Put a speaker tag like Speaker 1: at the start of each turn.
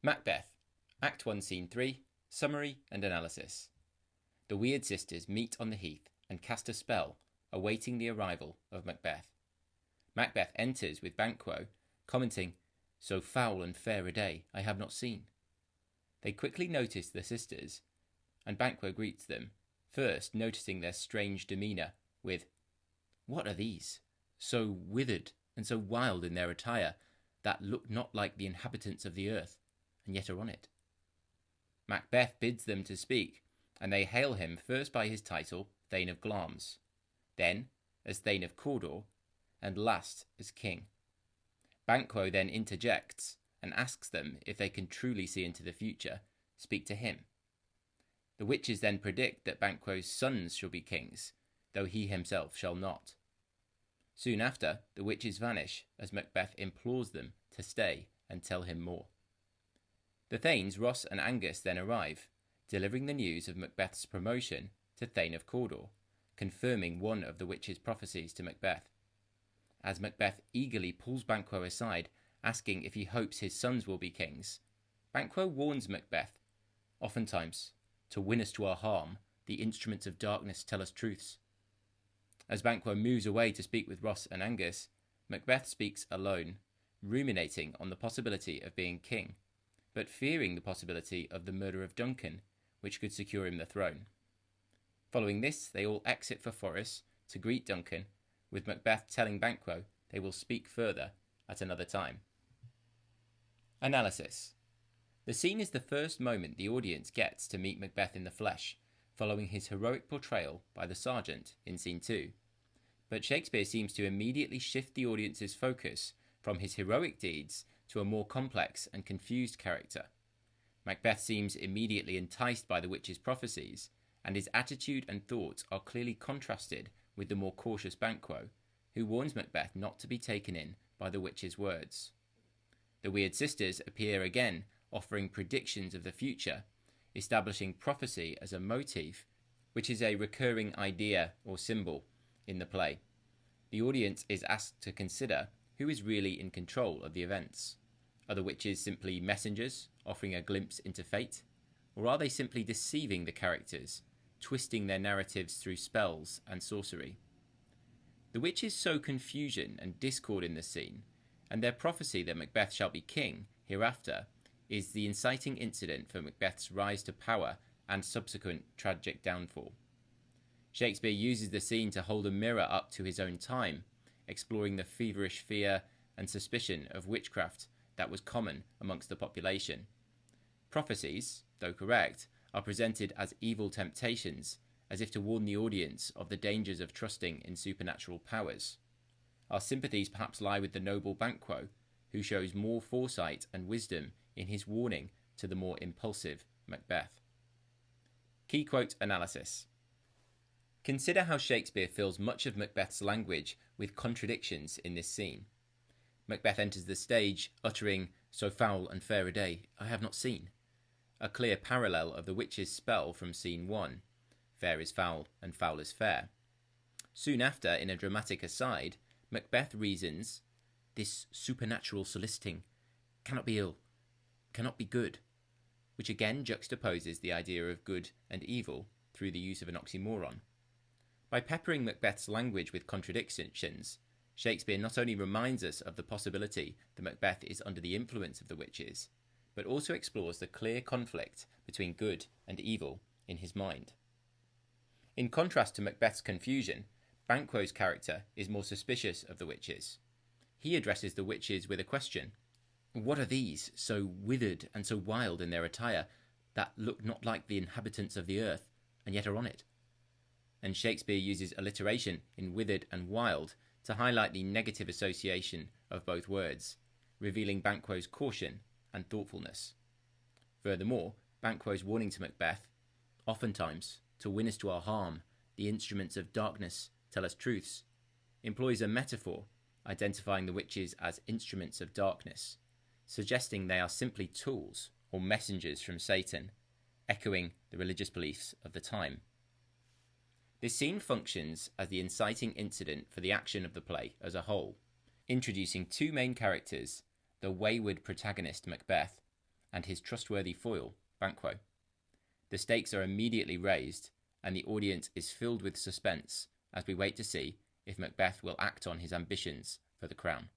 Speaker 1: Macbeth, Act 1, Scene 3, Summary and Analysis. The weird sisters meet on the heath and cast a spell, awaiting the arrival of Macbeth. Macbeth enters with Banquo, commenting, "So foul and fair a day I have not seen." They quickly notice the sisters, and Banquo greets them, first noticing their strange demeanour with, "What are these, so withered and so wild in their attire, that look not like the inhabitants of the earth, and yet are on it?" Macbeth bids them to speak, and they hail him first by his title, Thane of Glamis, then as Thane of Cawdor, and last as King. Banquo then interjects and asks them if they can truly see into the future, speak to him. The witches then predict that Banquo's sons shall be kings, though he himself shall not. Soon after, the witches vanish as Macbeth implores them to stay and tell him more. The Thanes Ross and Angus then arrive, delivering the news of Macbeth's promotion to Thane of Cawdor, confirming one of the witches' prophecies to Macbeth. As Macbeth eagerly pulls Banquo aside, asking if he hopes his sons will be kings, Banquo warns Macbeth, "Oftentimes, to win us to our harm, the instruments of darkness tell us truths." As Banquo moves away to speak with Ross and Angus, Macbeth speaks alone, ruminating on the possibility of being king, but fearing the possibility of the murder of Duncan, which could secure him the throne. Following this, they all exit for Forres to greet Duncan, with Macbeth telling Banquo they will speak further at another time. Analysis. The scene is the first moment the audience gets to meet Macbeth in the flesh, following his heroic portrayal by the sergeant in Scene 2. But Shakespeare seems to immediately shift the audience's focus from his heroic deeds to a more complex and confused character. Macbeth seems immediately enticed by the witch's prophecies, and his attitude and thoughts are clearly contrasted with the more cautious Banquo, who warns Macbeth not to be taken in by the witch's words. The weird sisters appear again, offering predictions of the future, establishing prophecy as a motif, which is a recurring idea or symbol in the play. The audience is asked to consider who is really in control of the events. Are the witches simply messengers, offering a glimpse into fate? Or are they simply deceiving the characters, twisting their narratives through spells and sorcery? The witches sow confusion and discord in the scene, and their prophecy that Macbeth shall be king hereafter is the inciting incident for Macbeth's rise to power and subsequent tragic downfall. Shakespeare uses the scene to hold a mirror up to his own time, exploring the feverish fear and suspicion of witchcraft that was common amongst the population. Prophecies, though correct, are presented as evil temptations, as if to warn the audience of the dangers of trusting in supernatural powers. Our sympathies perhaps lie with the noble Banquo, who shows more foresight and wisdom in his warning to the more impulsive Macbeth. Key quote analysis. Consider how Shakespeare fills much of Macbeth's language with contradictions in this scene. Macbeth enters the stage uttering, "So foul and fair a day I have not seen," a clear parallel of the witch's spell from Scene 1, "Fair is foul and foul is fair." Soon after, in a dramatic aside, Macbeth reasons, "This supernatural soliciting cannot be ill, cannot be good," which again juxtaposes the idea of good and evil through the use of an oxymoron. By peppering Macbeth's language with contradictions, Shakespeare not only reminds us of the possibility that Macbeth is under the influence of the witches, but also explores the clear conflict between good and evil in his mind. In contrast to Macbeth's confusion, Banquo's character is more suspicious of the witches. He addresses the witches with a question. "What are these, so withered and so wild in their attire, that look not like the inhabitants of the earth, and yet are on it?" And Shakespeare uses alliteration in withered and wild to highlight the negative association of both words, revealing Banquo's caution and thoughtfulness. Furthermore, Banquo's warning to Macbeth, "Oftentimes, to win us to our harm, the instruments of darkness tell us truths," employs a metaphor, identifying the witches as instruments of darkness, suggesting they are simply tools or messengers from Satan, echoing the religious beliefs of the time. This scene functions as the inciting incident for the action of the play as a whole, introducing two main characters, the wayward protagonist Macbeth and his trustworthy foil, Banquo. The stakes are immediately raised, and the audience is filled with suspense as we wait to see if Macbeth will act on his ambitions for the crown.